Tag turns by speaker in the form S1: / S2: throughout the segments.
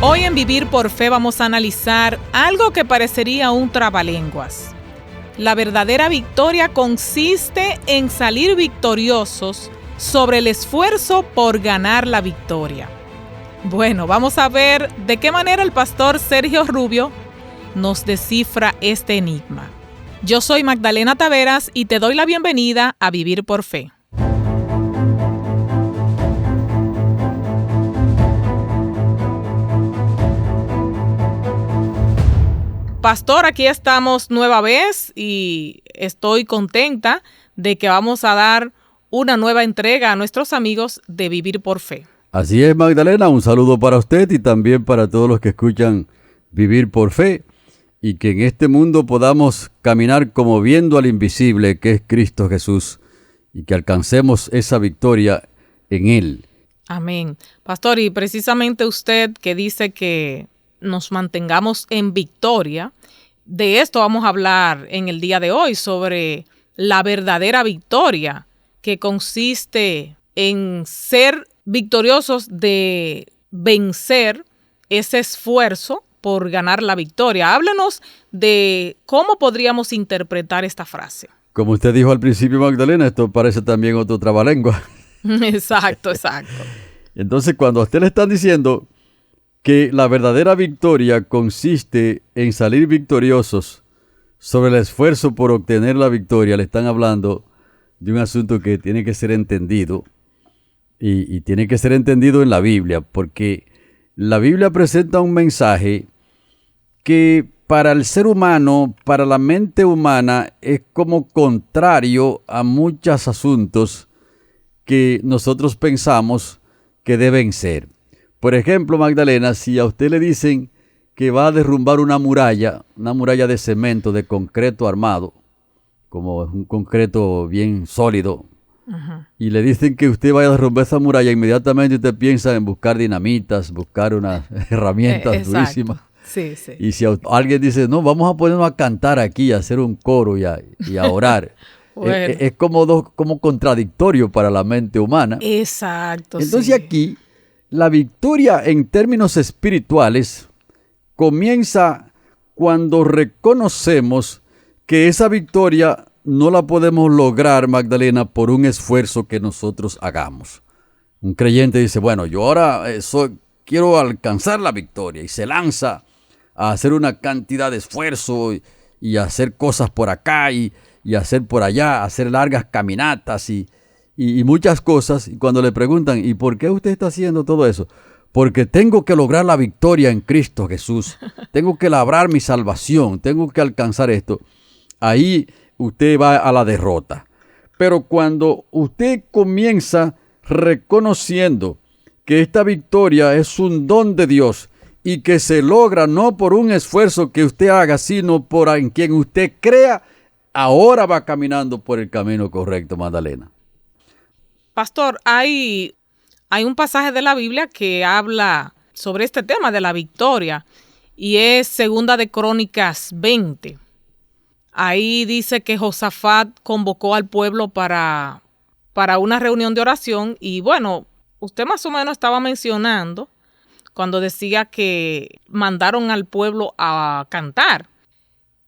S1: Hoy en Vivir por Fe vamos a analizar algo que parecería un trabalenguas. La verdadera victoria consiste en salir victoriosos sobre el esfuerzo por ganar la victoria. Bueno, vamos a ver de qué manera el pastor Sergio Rubio nos descifra este enigma. Yo soy Magdalena Taveras y te doy la bienvenida a Vivir por Fe. Pastor, aquí estamos nueva vez y estoy contenta de que vamos a dar una nueva entrega a nuestros amigos de Vivir por Fe.
S2: Así es, Magdalena, un saludo para usted y también para todos los que escuchan Vivir por Fe, y que en este mundo podamos caminar como viendo al invisible, que es Cristo Jesús, y que alcancemos esa victoria en Él.
S1: Amén. Pastor, y precisamente usted que dice que nos mantengamos en victoria, de esto vamos a hablar en el día de hoy, sobre la verdadera victoria, que consiste en ser victoriosos, de vencer ese esfuerzo por ganar la victoria. Háblenos de cómo podríamos interpretar esta frase.
S2: Como usted dijo al principio, Magdalena, esto parece también otro trabalengua.
S1: Exacto.
S2: Entonces, cuando a usted le están diciendo que la verdadera victoria consiste en salir victoriosos sobre el esfuerzo por obtener la victoria, le están hablando de un asunto que tiene que ser entendido, y tiene que ser entendido en la Biblia, porque la Biblia presenta un mensaje que para el ser humano, para la mente humana, es como contrario a muchos asuntos que nosotros pensamos que deben ser. Por ejemplo, Magdalena, si a usted le dicen que va a derrumbar una muralla de cemento, de concreto armado, como es un concreto bien sólido, y le dicen que usted vaya a derrumbar esa muralla, inmediatamente usted piensa en buscar dinamitas, buscar unas herramientas durísimas.
S1: Sí.
S2: Y si alguien dice, no, vamos a ponernos a cantar aquí, a hacer un coro y a orar,
S1: Bueno.
S2: es como contradictorio para la mente humana.
S1: Exacto.
S2: Entonces
S1: sí.
S2: Aquí, la victoria en términos espirituales comienza cuando reconocemos que esa victoria no la podemos lograr, Magdalena, por un esfuerzo que nosotros hagamos. Un creyente dice, bueno, yo ahora quiero alcanzar la victoria, y se lanza a hacer una cantidad de esfuerzo y a hacer cosas por acá y hacer por allá, hacer largas caminatas y muchas cosas. Y cuando le preguntan, ¿y por qué usted está haciendo todo eso? Porque tengo que lograr la victoria en Cristo Jesús. Tengo que labrar mi salvación. Tengo que alcanzar esto. Ahí usted va a la derrota. Pero cuando usted comienza reconociendo que esta victoria es un don de Dios y que se logra no por un esfuerzo que usted haga, sino por en quien usted crea, ahora va caminando por el camino correcto, Magdalena.
S1: Pastor, hay un pasaje de la Biblia que habla sobre este tema de la victoria, y es Segunda de Crónicas 20. Ahí dice que Josafat convocó al pueblo para una reunión de oración, y bueno, usted más o menos estaba mencionando cuando decía que mandaron al pueblo a cantar.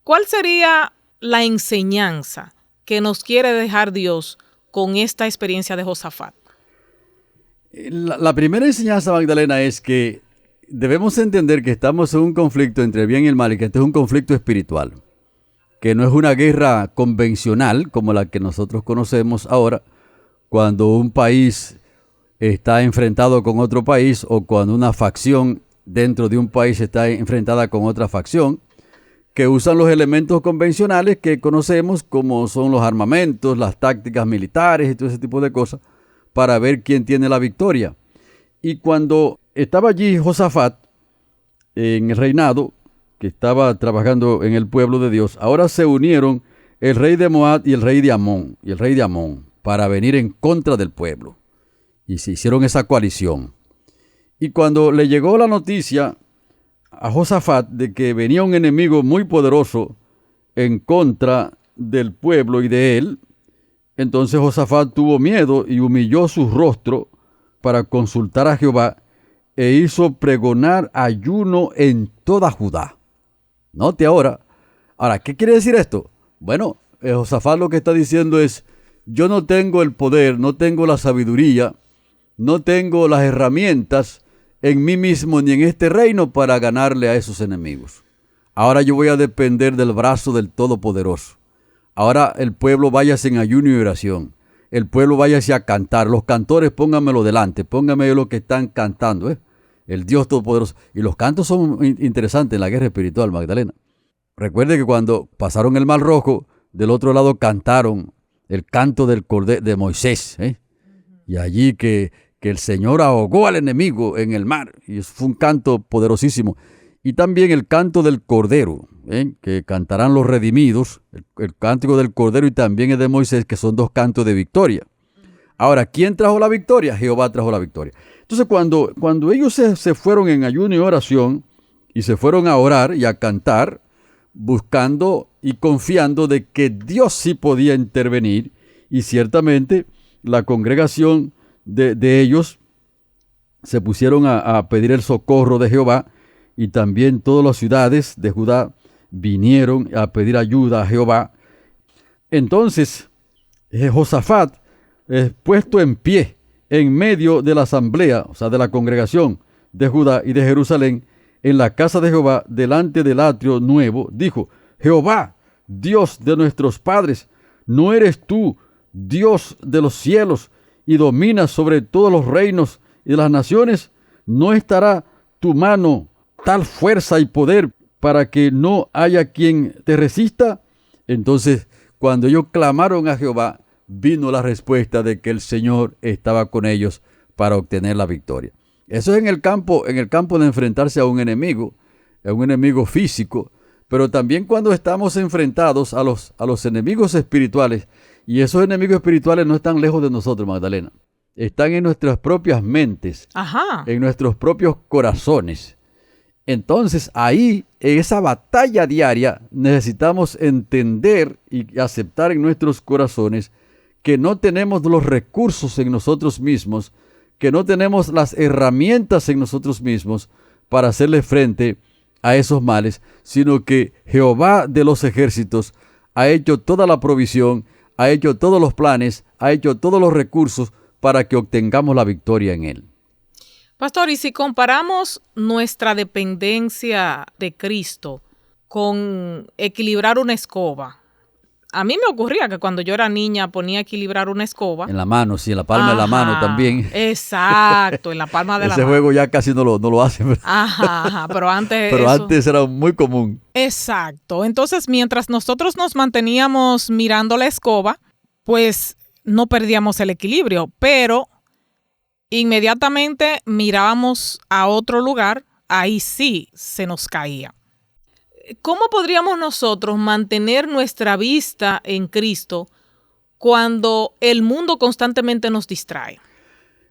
S1: ¿Cuál sería la enseñanza que nos quiere dejar Dios con esta experiencia de Josafat?
S2: La primera enseñanza, Magdalena, es que debemos entender que estamos en un conflicto entre el bien y el mal, y que este es un conflicto espiritual, que no es una guerra convencional como la que nosotros conocemos ahora, cuando un país está enfrentado con otro país, o cuando una facción dentro de un país está enfrentada con otra facción, que usan los elementos convencionales que conocemos, como son los armamentos, las tácticas militares y todo ese tipo de cosas, para ver quién tiene la victoria. Y cuando estaba allí Josafat en el reinado, que estaba trabajando en el pueblo de Dios, ahora se unieron el rey de Moab y el rey de Amón para venir en contra del pueblo. Y se hicieron esa coalición. Y cuando le llegó la noticia a Josafat de que venía un enemigo muy poderoso en contra del pueblo y de él, entonces Josafat tuvo miedo y humilló su rostro para consultar a Jehová, e hizo pregonar ayuno en toda Judá. Note ahora. Ahora, ¿qué quiere decir esto? Bueno, Josafat lo que está diciendo es, yo no tengo el poder, no tengo la sabiduría, no tengo las herramientas en mí mismo ni en este reino para ganarle a esos enemigos. Ahora yo voy a depender del brazo del Todopoderoso. Ahora el pueblo váyase en ayuno y oración. El pueblo váyase a cantar. Los cantores pónganmelo delante, pónganme lo que están cantando, el Dios Todopoderoso. Y los cantos son interesantes en la guerra espiritual, Magdalena. Recuerde que cuando pasaron el Mar Rojo, del otro lado cantaron el canto del cordero de Moisés, y allí que el Señor ahogó al enemigo en el mar, y eso fue un canto poderosísimo. Y también el canto del Cordero, que cantarán los redimidos, el cántico del Cordero y también el de Moisés, que son dos cantos de victoria. Ahora, ¿quién trajo la victoria? Jehová trajo la victoria. Entonces, cuando ellos se fueron en ayuno y oración, y se fueron a orar y a cantar, buscando y confiando de que Dios sí podía intervenir, y ciertamente la congregación de ellos se pusieron a pedir el socorro de Jehová, y también todas las ciudades de Judá vinieron a pedir ayuda a Jehová. Entonces Josafat, puesto en pie en medio de la asamblea, o sea, de la congregación de Judá y de Jerusalén, en la casa de Jehová, delante del atrio nuevo, dijo: Jehová, Dios de nuestros padres, ¿no eres tú Dios de los cielos y dominas sobre todos los reinos y las naciones? ¿No estará tu mano tal fuerza y poder para que no haya quien te resista? Entonces, cuando ellos clamaron a Jehová, vino la respuesta de que el Señor estaba con ellos para obtener la victoria. Eso es en el campo de enfrentarse a un enemigo físico, pero también cuando estamos enfrentados a los enemigos espirituales, y esos enemigos espirituales no están lejos de nosotros, Magdalena. Están en nuestras propias mentes, en nuestros propios corazones. Entonces, ahí, en esa batalla diaria, necesitamos entender y aceptar en nuestros corazones que no tenemos los recursos en nosotros mismos, que no tenemos las herramientas en nosotros mismos para hacerle frente a esos males, sino que Jehová de los ejércitos ha hecho toda la provisión, ha hecho todos los planes, ha hecho todos los recursos para que obtengamos la victoria en él.
S1: Pastor, y si comparamos nuestra dependencia de Cristo con equilibrar una escoba, a mí me ocurría que cuando yo era niña ponía a equilibrar una escoba.
S2: En la mano, sí, en la palma de la mano también.
S1: Exacto, en la palma de la mano.
S2: Ese juego ya casi no lo hacen.
S1: Pero antes
S2: antes era muy común.
S1: Exacto. Entonces, mientras nosotros nos manteníamos mirando la escoba, pues no perdíamos el equilibrio, pero inmediatamente mirábamos a otro lugar, ahí sí se nos caía. ¿Cómo podríamos nosotros mantener nuestra vista en Cristo cuando el mundo constantemente nos distrae?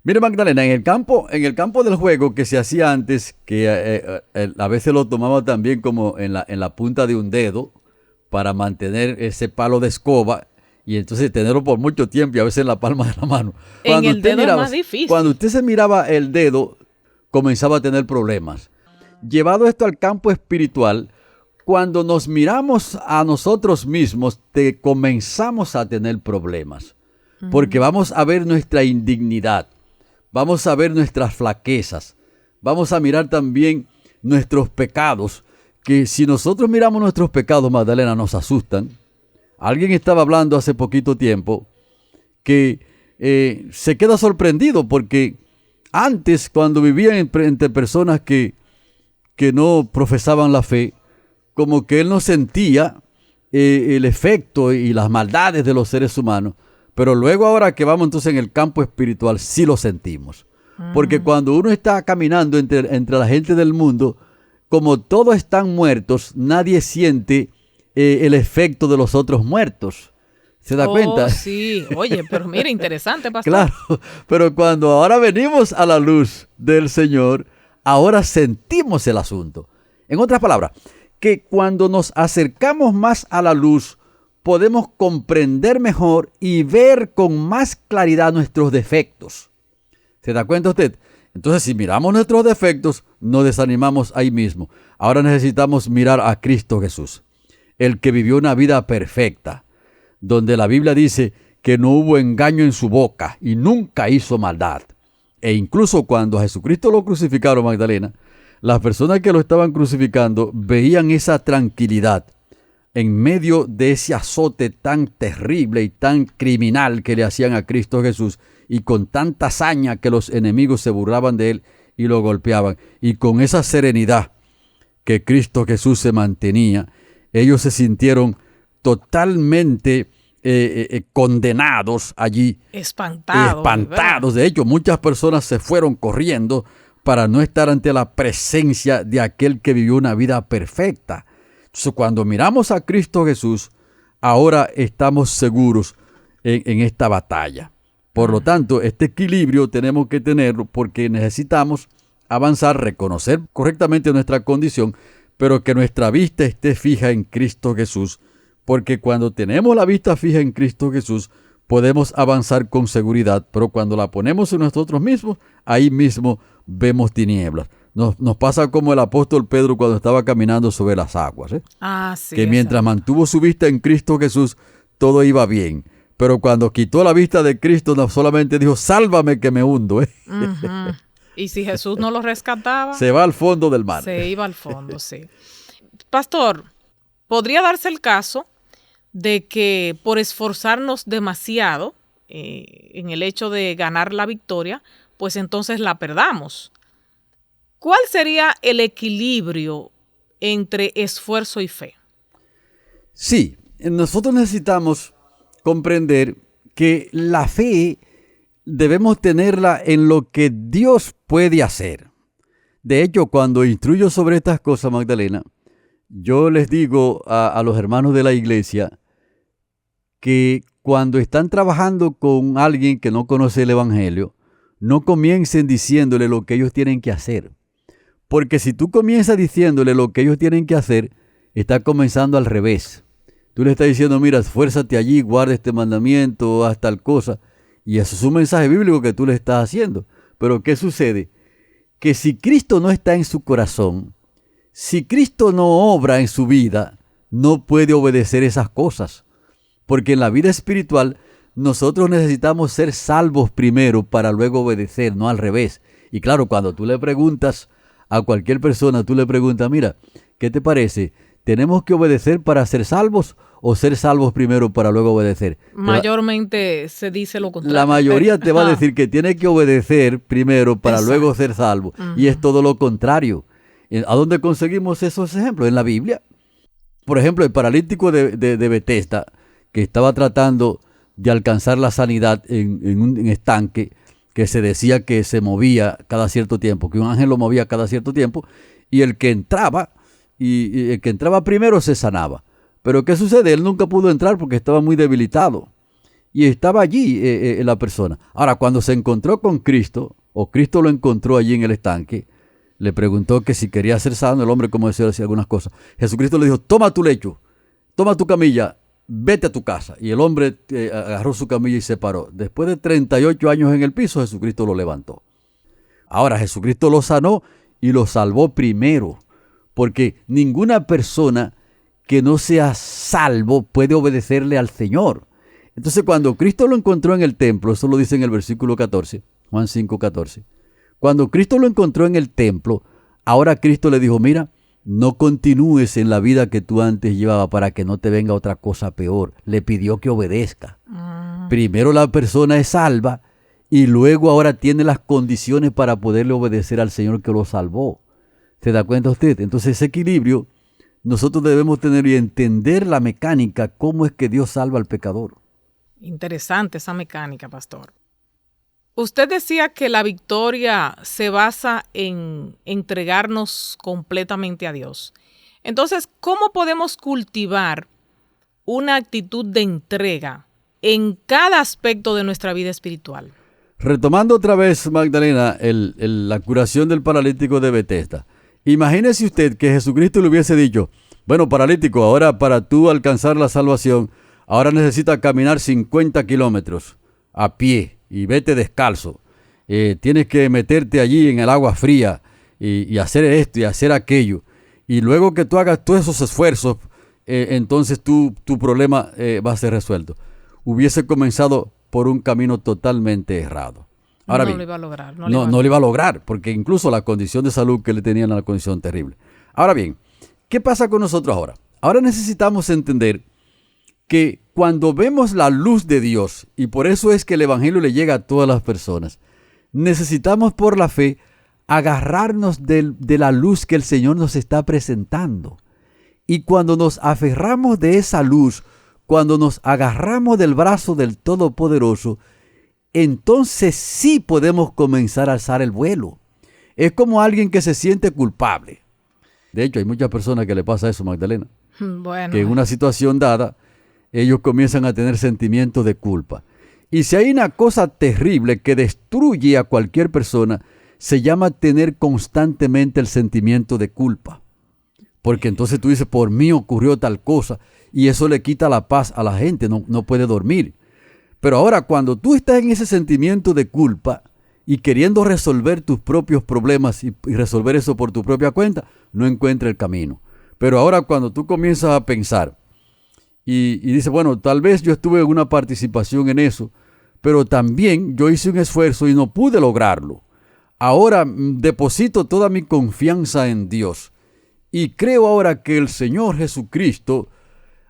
S2: Mire, Magdalena, en el campo del juego que se hacía antes, que a veces lo tomaba también como en la punta de un dedo para mantener ese palo de escoba y entonces tenerlo por mucho tiempo y a veces en la palma de la mano.
S1: En el dedo es más difícil.
S2: Cuando usted se miraba el dedo, comenzaba a tener problemas. Llevado esto al campo espiritual, cuando nos miramos a nosotros mismos, comenzamos a tener problemas. Porque vamos a ver nuestra indignidad, vamos a ver nuestras flaquezas, vamos a mirar también nuestros pecados, que si nosotros miramos nuestros pecados, Magdalena, nos asustan. Alguien estaba hablando hace poquito tiempo que se queda sorprendido porque antes, cuando vivían entre personas que no profesaban la fe, como que él no sentía el efecto y las maldades de los seres humanos. Pero luego ahora que vamos entonces en el campo espiritual, sí lo sentimos. Porque cuando uno está caminando entre la gente del mundo, como todos están muertos, nadie siente el efecto de los otros muertos. ¿Se da cuenta?
S1: Sí, oye, pero mira, interesante, pastor.
S2: Claro, pero cuando ahora venimos a la luz del Señor, ahora sentimos el asunto. En otras palabras, que cuando nos acercamos más a la luz, podemos comprender mejor y ver con más claridad nuestros defectos. ¿Se da cuenta usted? Entonces, si miramos nuestros defectos, nos desanimamos ahí mismo. Ahora necesitamos mirar a Cristo Jesús, el que vivió una vida perfecta, donde la Biblia dice que no hubo engaño en su boca y nunca hizo maldad. E incluso cuando a Jesucristo lo crucificaron, Magdalena, las personas que lo estaban crucificando veían esa tranquilidad en medio de ese azote tan terrible y tan criminal que le hacían a Cristo Jesús, y con tanta hazaña que los enemigos se burlaban de él y lo golpeaban. Y con esa serenidad que Cristo Jesús se mantenía, ellos se sintieron totalmente condenados allí. Espantados. De hecho, muchas personas se fueron corriendo para no estar ante la presencia de aquel que vivió una vida perfecta. Entonces, cuando miramos a Cristo Jesús, ahora estamos seguros en esta batalla. Por lo tanto, este equilibrio tenemos que tenerlo porque necesitamos avanzar, reconocer correctamente nuestra condición, pero que nuestra vista esté fija en Cristo Jesús, porque cuando tenemos la vista fija en Cristo Jesús, podemos avanzar con seguridad, pero cuando la ponemos en nosotros mismos, ahí mismo vemos tinieblas. Nos pasa como el apóstol Pedro cuando estaba caminando sobre las aguas,
S1: Sí,
S2: que mientras mantuvo su vista en Cristo Jesús, todo iba bien. Pero cuando quitó la vista de Cristo, no solamente dijo, sálvame que me hundo.
S1: Y si Jesús no lo rescataba,
S2: se va al fondo del mar.
S1: Se iba al fondo, sí. Pastor, ¿podría darse el caso de que por esforzarnos demasiado en el hecho de ganar la victoria, pues entonces la perdamos? ¿Cuál sería el equilibrio entre esfuerzo y fe?
S2: Sí, nosotros necesitamos comprender que la fe debemos tenerla en lo que Dios puede hacer. De hecho, cuando instruyo sobre estas cosas, Magdalena, yo les digo a los hermanos de la iglesia que cuando están trabajando con alguien que no conoce el Evangelio, no comiencen diciéndole lo que ellos tienen que hacer. Porque si tú comienzas diciéndole lo que ellos tienen que hacer, está comenzando al revés. Tú le estás diciendo, mira, esfuérzate allí, guarda este mandamiento, haz tal cosa. Y eso es un mensaje bíblico que tú le estás haciendo. Pero ¿qué sucede? Que si Cristo no está en su corazón, si Cristo no obra en su vida, no puede obedecer esas cosas. Porque en la vida espiritual, nosotros necesitamos ser salvos primero para luego obedecer, no al revés. Y claro, cuando tú le preguntas a cualquier persona, tú le preguntas, mira, ¿qué te parece? ¿Tenemos que obedecer para ser salvos o ser salvos primero para luego obedecer?
S1: Mayormente se dice lo contrario.
S2: La mayoría te va a decir que tiene que obedecer primero para luego ser salvo. Y es todo lo contrario. ¿A dónde conseguimos esos ejemplos? En la Biblia. Por ejemplo, el paralítico de Betesda, que estaba tratando de alcanzar la sanidad en un estanque que se decía que se movía cada cierto tiempo, que un ángel lo movía cada cierto tiempo, y el que entraba, y el que entraba primero se sanaba. Pero ¿qué sucede? Él nunca pudo entrar porque estaba muy debilitado. Y estaba allí la persona. Ahora, cuando se encontró con Cristo, o Cristo lo encontró allí en el estanque, le preguntó que si quería ser sano. El hombre comenzó a decir algunas cosas. Jesucristo le dijo, toma tu lecho, toma tu camilla, vete a tu casa. Y el hombre agarró su camilla y se paró. Después de 38 años en el piso, Jesucristo lo levantó. Ahora, Jesucristo lo sanó y lo salvó primero. Porque ninguna persona que no sea salvo puede obedecerle al Señor. Entonces, cuando Cristo lo encontró en el templo, eso lo dice en el versículo 14, Juan 5:14. Cuando Cristo lo encontró en el templo, ahora Cristo le dijo, mira, no continúes en la vida que tú antes llevabas para que no te venga otra cosa peor. Le pidió que obedezca. Primero la persona es salva y luego ahora tiene las condiciones para poderle obedecer al Señor que lo salvó. ¿Se da cuenta usted? Entonces ese equilibrio nosotros debemos tener y entender la mecánica, cómo es que Dios salva al pecador.
S1: Interesante esa mecánica, pastor. Usted decía que la victoria se basa en entregarnos completamente a Dios. Entonces, ¿cómo podemos cultivar una actitud de entrega en cada aspecto de nuestra vida espiritual?
S2: Retomando otra vez, Magdalena, la curación del paralítico de Betesda. Imagínese usted que Jesucristo le hubiese dicho, bueno, paralítico, ahora para tú alcanzar la salvación, ahora necesitas caminar 50 kilómetros a pie y vete descalzo. tienes que meterte allí en el agua fría y hacer esto y hacer aquello. Y luego que tú hagas todos esos esfuerzos, entonces tu problema va a ser resuelto. Hubiese comenzado por un camino totalmente errado. Ahora
S1: no
S2: bien,
S1: lo iba a lograr.
S2: no lo iba a lograr, porque incluso la condición de salud que le tenían era una condición terrible. Ahora bien, ¿qué pasa con nosotros ahora? Ahora necesitamos entender que cuando vemos la luz de Dios, y por eso es que el Evangelio le llega a todas las personas, necesitamos por la fe agarrarnos de la luz que el Señor nos está presentando. Y cuando nos aferramos de esa luz, cuando nos agarramos del brazo del Todopoderoso, entonces sí podemos comenzar a alzar el vuelo. Es como alguien que se siente culpable. De hecho, hay muchas personas que le pasa eso, Magdalena.
S1: Bueno.
S2: Que en una situación dada, ellos comienzan a tener sentimientos de culpa. Y si hay una cosa terrible que destruye a cualquier persona, se llama tener constantemente el sentimiento de culpa. Porque entonces tú dices, por mí ocurrió tal cosa, y eso le quita la paz a la gente, no puede dormir. Pero ahora, cuando tú estás en ese sentimiento de culpa y queriendo resolver tus propios problemas y resolver eso por tu propia cuenta, no encuentras el camino. Pero ahora cuando tú comienzas a pensar y dices, bueno, tal vez yo estuve en una participación en eso, pero también yo hice un esfuerzo y no pude lograrlo. Ahora deposito toda mi confianza en Dios y creo ahora que el Señor Jesucristo,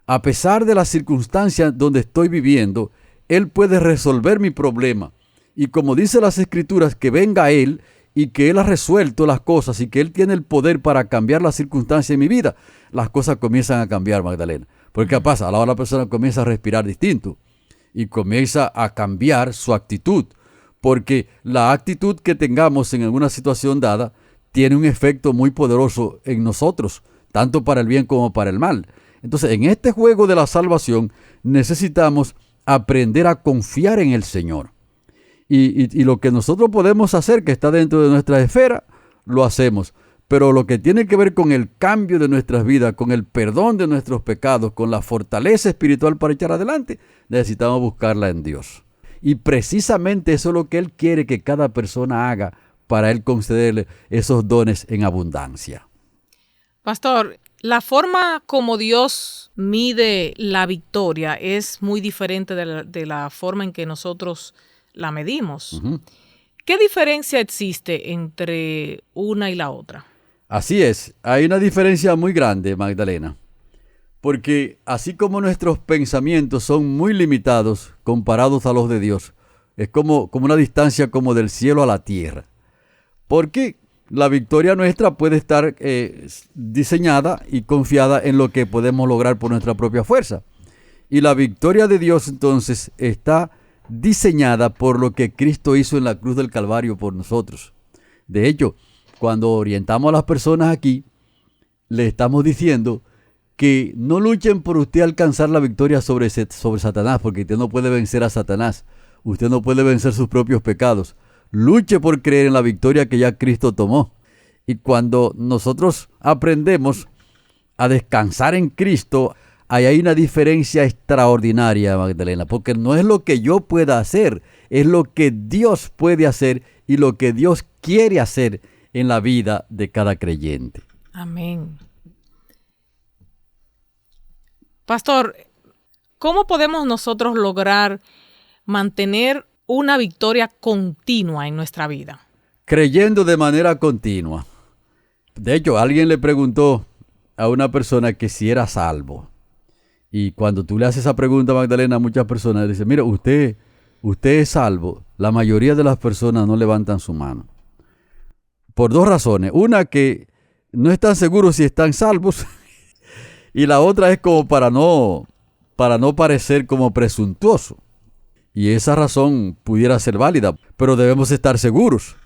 S2: a pesar de las circunstancias donde estoy viviendo, Él puede resolver mi problema. Y como dice las Escrituras, que venga Él y que Él ha resuelto las cosas y que Él tiene el poder para cambiar las circunstancias de mi vida, las cosas comienzan a cambiar, Magdalena. Porque ¿qué pasa? Ahora la persona comienza a respirar distinto y comienza a cambiar su actitud. Porque la actitud que tengamos en alguna situación dada tiene un efecto muy poderoso en nosotros, tanto para el bien como para el mal. Entonces, en este juego de la salvación necesitamos aprender a confiar en el Señor. Y lo que nosotros podemos hacer, que está dentro de nuestra esfera, lo hacemos. Pero lo que tiene que ver con el cambio de nuestras vidas, con el perdón de nuestros pecados, con la fortaleza espiritual para echar adelante, necesitamos buscarla en Dios. Y precisamente eso es lo que Él quiere que cada persona haga para Él concederle esos dones en abundancia.
S1: Pastor, la forma como Dios mide la victoria es muy diferente de la forma en que nosotros la medimos. Uh-huh. ¿Qué diferencia existe entre una y la otra?
S2: Así es, hay una diferencia muy grande, Magdalena. Porque así como nuestros pensamientos son muy limitados comparados a los de Dios, es como una distancia como del cielo a la tierra. Porque la victoria nuestra puede estar diseñada y confiada en lo que podemos lograr por nuestra propia fuerza. Y la victoria de Dios entonces está diseñada por lo que Cristo hizo en la cruz del Calvario por nosotros. De hecho, cuando orientamos a las personas aquí, le estamos diciendo que no luchen por usted alcanzar la victoria sobre Satanás, porque usted no puede vencer a Satanás. Usted no puede vencer sus propios pecados. Luche por creer en la victoria que ya Cristo tomó. Y cuando nosotros aprendemos a descansar en Cristo, ahí hay una diferencia extraordinaria, Magdalena, porque no es lo que yo pueda hacer, es lo que Dios puede hacer y lo que Dios quiere hacer en la vida de cada creyente.
S1: Amén. Pastor, ¿cómo podemos nosotros lograr mantener una victoria continua en nuestra vida?
S2: Creyendo de manera continua. De hecho, alguien le preguntó a una persona que si era salvo. Y cuando tú le haces esa pregunta, Magdalena, a muchas personas le dicen, mira, usted es salvo. La mayoría de las personas no levantan su mano. Por dos razones. Una, que no están seguros si están salvos. Y la otra es como para no parecer como presuntuoso. Y esa razón pudiera ser válida, pero debemos estar seguros.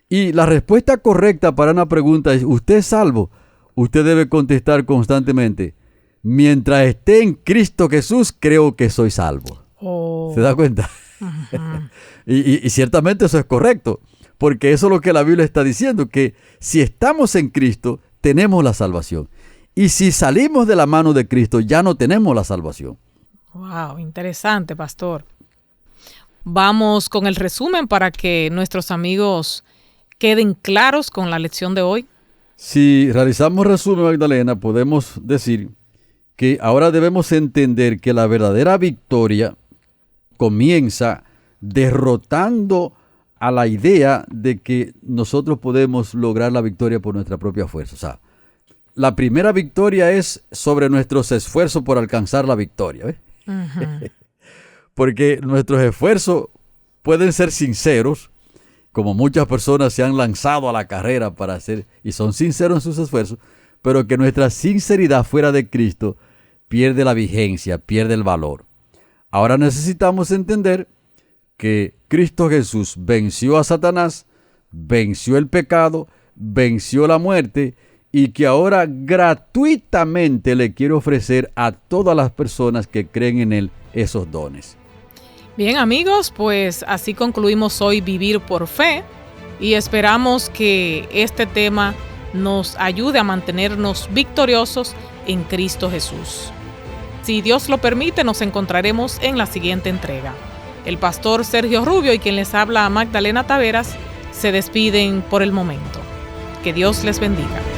S2: Y la respuesta correcta para una pregunta es, ¿usted es salvo? Usted debe contestar constantemente, mientras esté en Cristo Jesús, creo que soy salvo. Oh. ¿Se da cuenta? Uh-huh. y ciertamente eso es correcto, porque eso es lo que la Biblia está diciendo, que si estamos en Cristo, tenemos la salvación. Y si salimos de la mano de Cristo, ya no tenemos la salvación.
S1: Wow, interesante, pastor. Vamos con el resumen para que nuestros amigos queden claros con la lección de hoy.
S2: Si realizamos resumen, Magdalena, podemos decir que ahora debemos entender que la verdadera victoria comienza derrotando a la idea de que nosotros podemos lograr la victoria por nuestra propia fuerza. O sea, la primera victoria es sobre nuestros esfuerzos por alcanzar la victoria, ¿ves? Uh-huh. Porque nuestros esfuerzos pueden ser sinceros, como muchas personas se han lanzado a la carrera para hacer, y son sinceros en sus esfuerzos, pero que nuestra sinceridad fuera de Cristo pierde la vigencia, pierde el valor. Ahora necesitamos entender que Cristo Jesús venció a Satanás, venció el pecado, venció la muerte, y que ahora gratuitamente le quiere ofrecer a todas las personas que creen en Él esos dones.
S1: Bien, amigos, pues así concluimos hoy Vivir por Fe y esperamos que este tema nos ayude a mantenernos victoriosos en Cristo Jesús. Si Dios lo permite, nos encontraremos en la siguiente entrega. El pastor Sergio Rubio y quien les habla, Magdalena Taveras, se despiden por el momento. Que Dios les bendiga.